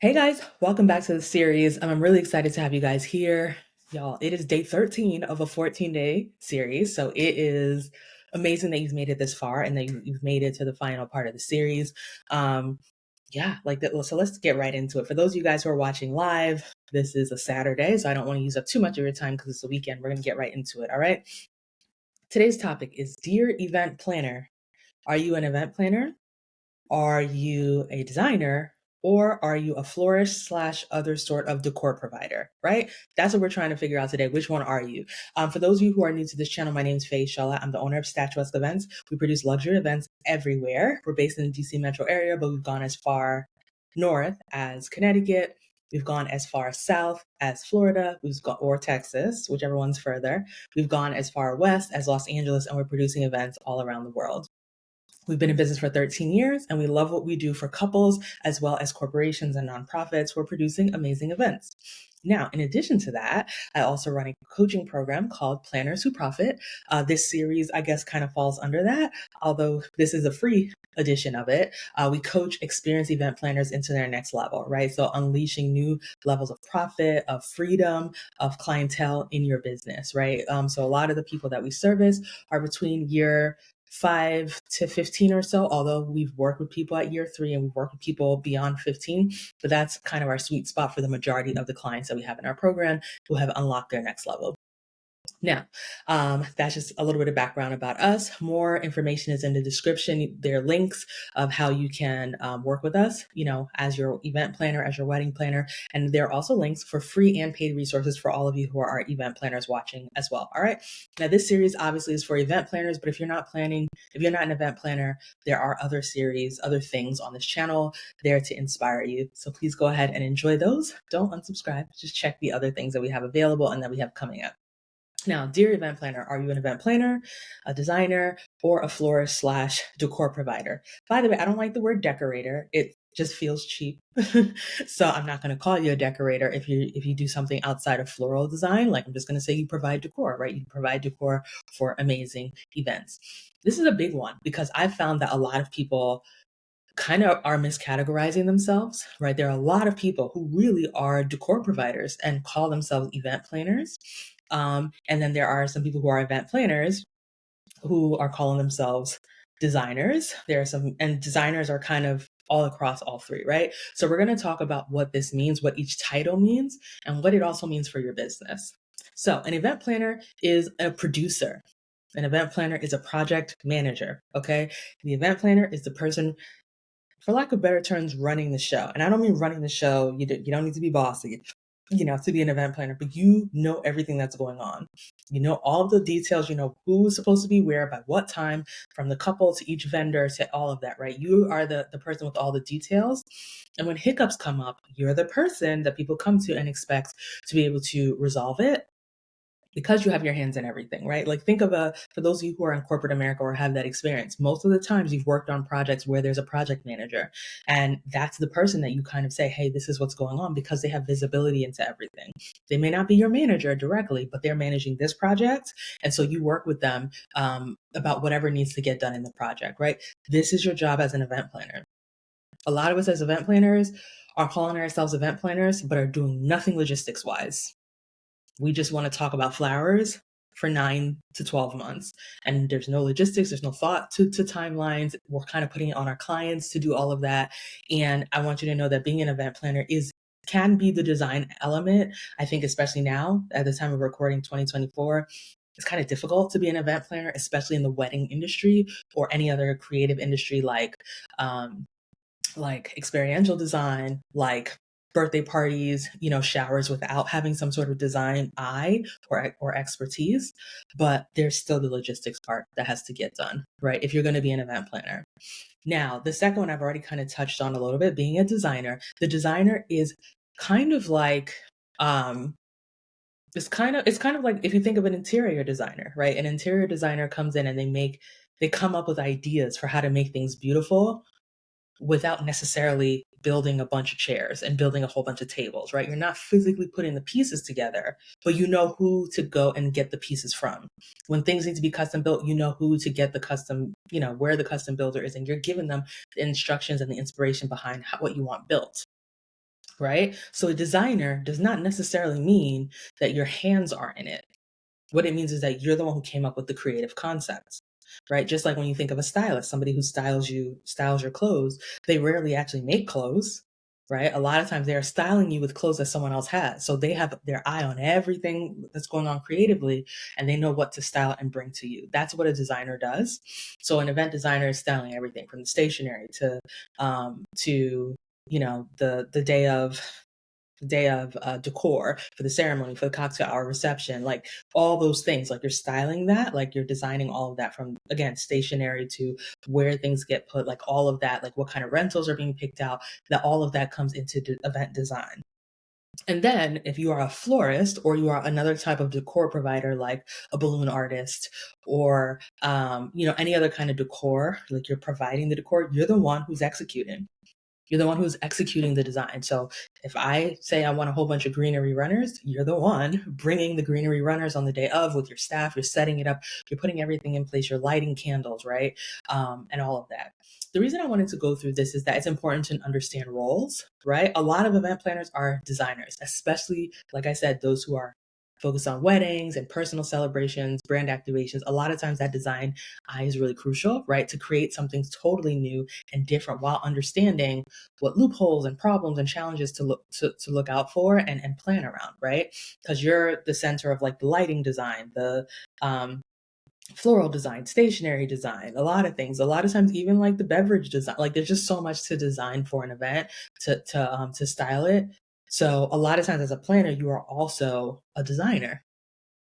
Hey guys, welcome back to the series. I'm really excited to have you guys here. Y'all, it is day 13 of a 14-day series. So it is amazing that you've made it this far and that you've made it to the final part of the series. Um, yeah, like that. So let's get right into it. For those of you guys who are watching live, this is a Saturday, so I don't want to use up too much of your time because it's the weekend. We're going to get right into it. All right. Today's topic is Dear Event Planner. Are you an event planner? Are you a designer? Or are you a florist slash other sort of decor provider, right? That's what we're trying to figure out today. Which one are you? For those of you who are new to this channel, my name is Faye Shella. I'm the owner of Statuesque Events. We produce luxury events everywhere. We're based in the DC metro area, but we've gone as far north as Connecticut. We've gone as far south as Florida, or Texas, whichever one's further. We've gone as far west as Los Angeles, and we're producing events all around the world. We've been in business for 13 years and we love what we do for couples as well as corporations and nonprofits who are producing amazing events. Now, in addition to that, I also run a coaching program called Planners Who Profit. This series, I guess, kind of falls under that, although this is a free edition of it. We coach experienced event planners into their next level, right? So unleashing new levels of profit, of freedom, of clientele in your business, right? So a lot of the people that we service are between year 5 to 15 or so, although we've worked with people at year 3 and we've worked with people beyond 15, but that's kind of our sweet spot for the majority of the clients that we have in our program who have unlocked their next level. Now, that's just a little bit of background about us. More information is in the description. There are links of how you can work with us, as your event planner, as your wedding planner. And there are also links for free and paid resources for all of you who are our event planners watching as well. All right. Now, this series obviously is for event planners, but if you're not an event planner, there are other series, other things on this channel there to inspire you. So please go ahead and enjoy those. Don't unsubscribe. Just check the other things that we have available and that we have coming up. Now, dear event planner, are you an event planner, a designer, or a florist slash decor provider? By the way, I don't like the word decorator. It just feels cheap. So I'm not going to call you a decorator if you do something outside of floral design. Like I'm just going to say you provide decor, right? You provide decor for amazing events. This is a big one because I found that a lot of people kind of are miscategorizing themselves, right? There are a lot of people who really are decor providers and call themselves event planners. And then there are some people who are event planners who are calling themselves designers. There are some, and designers are kind of all across all three, right? So we're going to talk about what this means, what each title means, and what it also means for your business. So an event planner is a producer. An event planner is a project manager, okay? The event planner is the person, for lack of better terms, running the show. And I don't mean running the show. You don't need to be bossy, to be an event planner, but you know everything that's going on. You know all the details. You know who's supposed to be where by what time, from the couple to each vendor to all of that, right? You are the person with all the details. And when hiccups come up, you're the person that people come to and expect to be able to resolve it because you have your hands in everything, right? Like think of for those of you who are in corporate America or have that experience, most of the times you've worked on projects where there's a project manager and that's the person that you kind of say, hey, this is what's going on because they have visibility into everything. They may not be your manager directly, but they're managing this project. And so you work with them about whatever needs to get done in the project, right? This is your job as an event planner. A lot of us as event planners are calling ourselves event planners, but are doing nothing logistics wise. We just want to talk about flowers for 9 to 12 months. And there's no logistics, there's no thought to timelines. We're kind of putting it on our clients to do all of that. And I want you to know that being an event planner can be the design element. I think especially now at the time of recording 2024, it's kind of difficult to be an event planner, especially in the wedding industry or any other creative industry like experiential design, like birthday parties, showers without having some sort of design eye or expertise. But there's still the logistics part that has to get done, right? If you're going to be an event planner. Now, the second one I've already kind of touched on a little bit, being a designer. The designer is kind of like, it's kind of like if you think of an interior designer, right? An interior designer comes in and they come up with ideas for how to make things beautiful without necessarily building a bunch of chairs and building a whole bunch of tables, right? You're not physically putting the pieces together, but you know who to go and get the pieces from. When things need to be custom built, you know who to get the custom, where the custom builder is, and you're giving them the instructions and the inspiration behind what you want built. right? So a designer does not necessarily mean that your hands are in it. What it means is that you're the one who came up with the creative concepts, right? Just like when you think of a stylist, somebody who styles your clothes, they rarely actually make clothes, right? A lot of times they are styling you with clothes that someone else has. So they have their eye on everything that's going on creatively, and they know what to style and bring to you. That's what a designer does. So an event designer is styling everything from the stationery to the day of decor for the ceremony, for the cocktail hour reception, like all those things, like you're styling that, like you're designing all of that from, again, stationery to where things get put, like all of that, like what kind of rentals are being picked out, that all of that comes into event design. And then if you are a florist or you are another type of decor provider, like a balloon artist or, any other kind of decor, like you're providing the decor, you're the one who's executing. You're the one who's executing the design. So if I say I want a whole bunch of greenery runners, you're the one bringing the greenery runners on the day of with your staff. You're setting it up. You're putting everything in place. You're lighting candles, right? And all of that. The reason I wanted to go through this is that it's important to understand roles, right? A lot of event planners are designers, especially, like I said, those who are focused on weddings and personal celebrations, brand activations. A lot of times that design eye is really crucial, right? To create something totally new and different while understanding what loopholes and problems and challenges to look out for and plan around, right? Because you're the center of like the lighting design, the floral design, stationery design, a lot of things. A lot of times, even like the beverage design, like there's just so much to design for an event to style it. So a lot of times, as a planner, you are also a designer.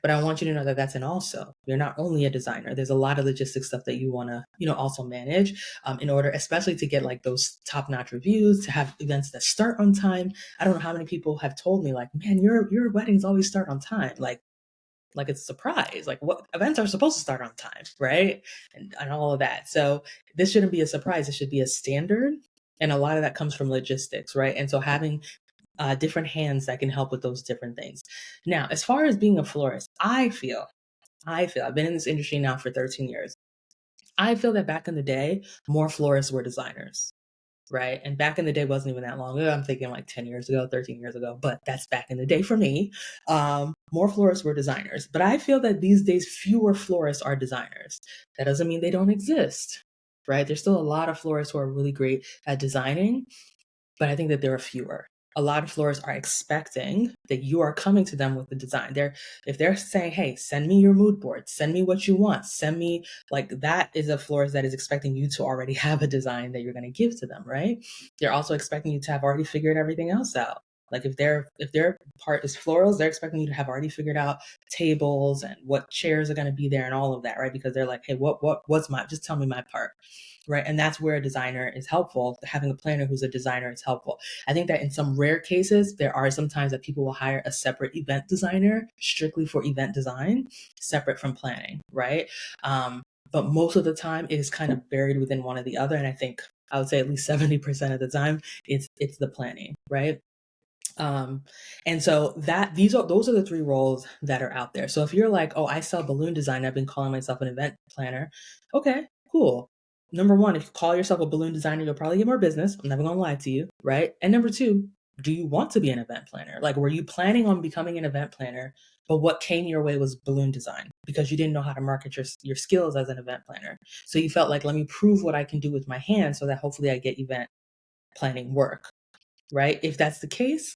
But I want you to know that that's an also. You're not only a designer. There's a lot of logistic stuff that you want to, also manage in order, especially to get like those top-notch reviews, to have events that start on time. I don't know how many people have told me like, man, your weddings always start on time. Like it's a surprise. Like what events are supposed to start on time, right? And all of that. So this shouldn't be a surprise. It should be a standard. And a lot of that comes from logistics, right? And so having different hands that can help with those different things. Now, as far as being a florist, I've been in this industry now for 13 years. I feel that back in the day, more florists were designers, right? And back in the day wasn't even that long ago. I'm thinking like 10 years ago, 13 years ago, but that's back in the day for me. More florists were designers, but I feel that these days fewer florists are designers. That doesn't mean they don't exist, right? There's still a lot of florists who are really great at designing, but I think that there are fewer. A lot of florists are expecting that you are coming to them with the design. If they're saying, "Hey, send me your mood board, send me what you want, send me," like that is a florist that is expecting you to already have a design that you're going to give to them, right? They're also expecting you to have already figured everything else out. Like if their part is florals, they're expecting you to have already figured out tables and what chairs are going to be there and all of that, right? Because they're like, "Hey, what's my? Just tell me my part." Right. And that's where a designer is helpful. Having a planner who's a designer is helpful. I think that in some rare cases, there are some times that people will hire a separate event designer strictly for event design, separate from planning. Right. But most of the time, it is kind of buried within one or the other. And I think I would say at least 70% of the time, it's the planning. Right. Um, and so those are the three roles that are out there. So if you're like, oh, I sell balloon design, I've been calling myself an event planner. Okay, cool. Number one, if you call yourself a balloon designer, you'll probably get more business. I'm never gonna lie to you, right? And number two, do you want to be an event planner? Like, were you planning on becoming an event planner, but what came your way was balloon design because you didn't know how to market your skills as an event planner. So you felt like, let me prove what I can do with my hands so that hopefully I get event planning work, right? If that's the case,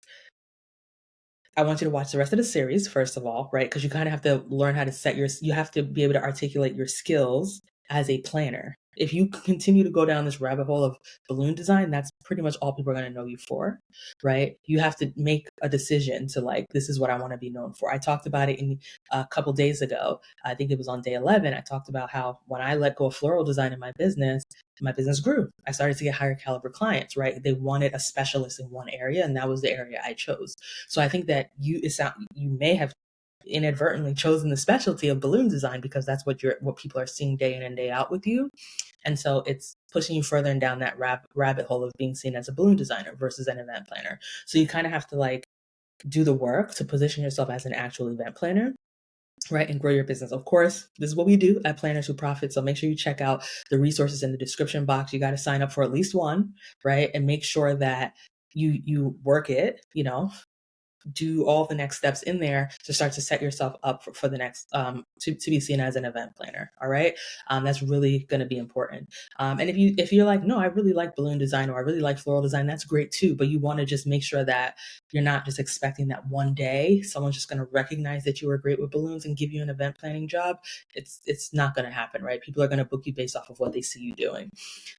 I want you to watch the rest of the series, first of all, right? Because you kind of have to learn how to you have to be able to articulate your skills as a planner. If you continue to go down this rabbit hole of balloon design, that's pretty much all people are going to know you for, right? You have to make a decision to like, this is what I want to be known for. I talked about it in a couple days ago. I think it was on day 11. I talked about how when I let go of floral design in my business grew. I started to get higher caliber clients, right? They wanted a specialist in one area, and that was the area I chose. So I think that you may have inadvertently chosen the specialty of balloon design because that's what people are seeing day in and day out with you. And so it's pushing you further and down that rabbit hole of being seen as a balloon designer versus an event planner. So you kind of have to like do the work to position yourself as an actual event planner, right? And grow your business. Of course, this is what we do at Planners Who Profit. So make sure you check out the resources in the description box. You got to sign up for at least one, right? And make sure that you work it, do all the next steps in there to start to set yourself up for the next to be seen as an event planner. All right. That's really going to be important. And if you're like, no, I really like balloon design, or I really like floral design, that's great too. But you want to just make sure that you're not just expecting that one day someone's just going to recognize that you were great with balloons and give you an event planning job. It's not going to happen, right? People are going to book you based off of what they see you doing.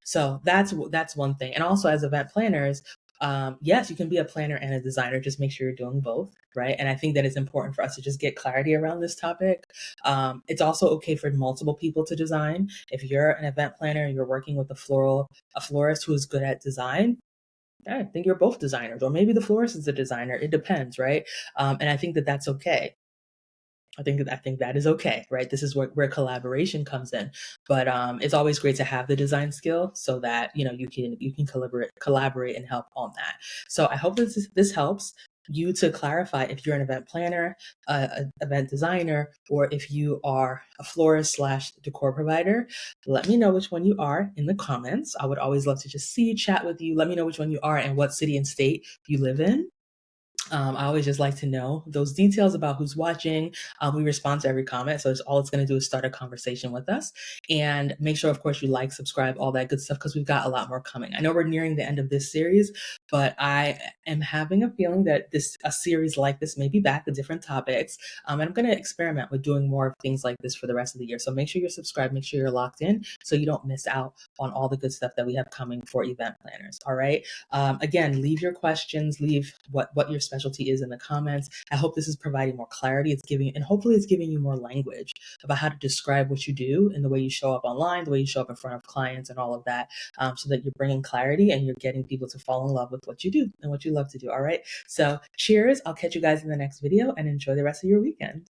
So that's one thing. And also, as event planners, yes, you can be a planner and a designer. Just make sure you're doing both, right? And I think that it's important for us to just get clarity around this topic. It's also okay for multiple people to design. If you're an event planner and you're working with a florist who is good at design, I think you're both designers, or maybe the florist is a designer. It depends, right? And I think that that's okay. I think that is okay, right? This is where collaboration comes in. But it's always great to have the design skill so that you can collaborate and help on that. So I hope this helps you to clarify if you're an event planner, an event designer, or if you are a florist slash decor provider. Let me know which one you are in the comments. I would always love to just see, chat with you. Let me know which one you are and what city and state you live in. I always just like to know those details about who's watching. We respond to every comment, so it's going to do is start a conversation with us. And make sure, of course, you like, subscribe, all that good stuff, because we've got a lot more coming. I know we're nearing the end of this series, but I am having a feeling that a series like this may be back with different topics. And I'm going to experiment with doing more of things like this for the rest of the year. So make sure you're subscribed, make sure you're locked in, so you don't miss out on all the good stuff that we have coming for event planners. All right. Again, leave your questions, leave what your specialty is in the comments. I hope this is providing more clarity. Hopefully it's giving you more language about how to describe what you do and the way you show up online, the way you show up in front of clients and all of that, so that you're bringing clarity and you're getting people to fall in love with what you do and what you love to do. All right. So cheers. I'll catch you guys in the next video and enjoy the rest of your weekend.